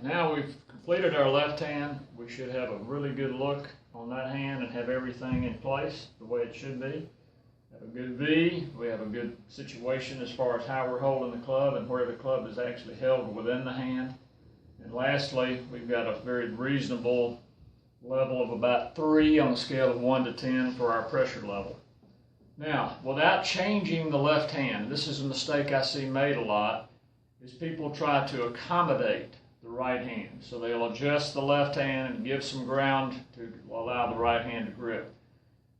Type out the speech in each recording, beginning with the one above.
now we've completed our left hand. We should have a really good look on that hand and have everything in place the way it should be. Have a good V. We have a good situation as far as how we're holding the club and where the club is actually held within the hand. And lastly, we've got a very reasonable level of about 3 on a scale of 1 to 10 for our pressure level. Now, without changing the left hand, this is a mistake I see made a lot, is people try to accommodate the right hand. So they'll adjust the left hand and give some ground to allow the right hand to grip.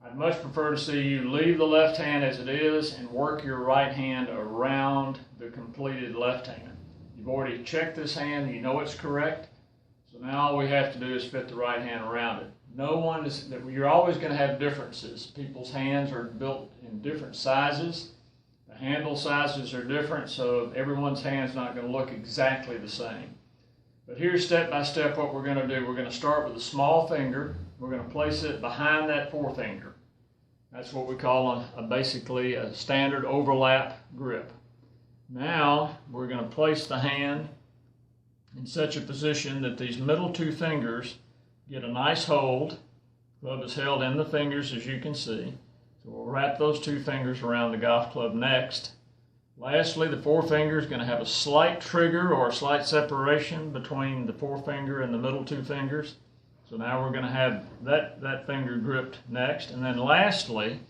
I'd much prefer to see you leave the left hand as it is and work your right hand around the completed left hand. You've already checked this hand, you know it's correct, so now all we have to do is fit the right hand around it. You're always going to have differences. People's hands are built in different sizes. The handle sizes are different, so everyone's hand's not going to look exactly the same. But here's step by step what we're going to do. We're going to start with a small finger. We're going to place it behind that forefinger. That's what we call basically a standard overlap grip. Now we're going to place the hand in such a position that these middle 2 fingers get a nice hold. The club is held in the fingers, as you can see. So we'll wrap those 2 fingers around the golf club next. Lastly, the forefinger is going to have a slight trigger or a slight separation between the forefinger and the middle 2 fingers. So now we're going to have that finger gripped next. And then lastly,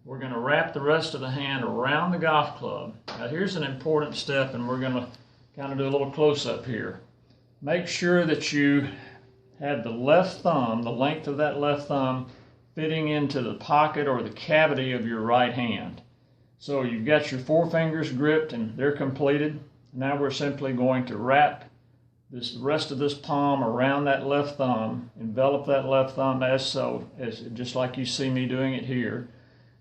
we're going to wrap the rest of the hand around the golf club. Now here's an important step, and we're going to kind of do a little close-up here. Make sure that you have the left thumb, the length of that left thumb, fitting into the pocket or the cavity of your right hand. So you've got your 4 fingers gripped and they're completed. Now we're simply going to wrap the rest of this palm around that left thumb, envelop that left thumb just like you see me doing it here.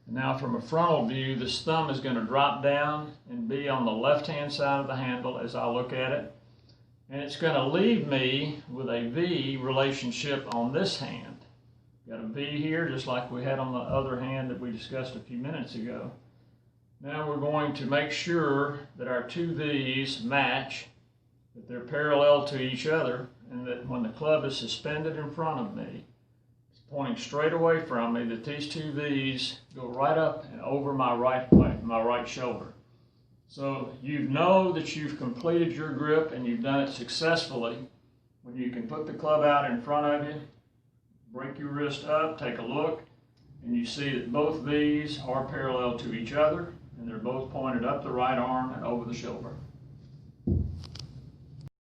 And now from a frontal view, this thumb is going to drop down and be on the left-hand side of the handle as I look at it. And it's going to leave me with a V relationship on this hand. Got a V here, just like we had on the other hand that we discussed a few minutes ago. Now we're going to make sure that our 2 V's match, that they're parallel to each other, and that when the club is suspended in front of me, it's pointing straight away from me, that these 2 V's go right up and over my right shoulder. So you know that you've completed your grip and you've done it successfully when you can put the club out in front of you, break your wrist up, take a look, and you see that both V's are parallel to each other and they're both pointed up the right arm and over the shoulder.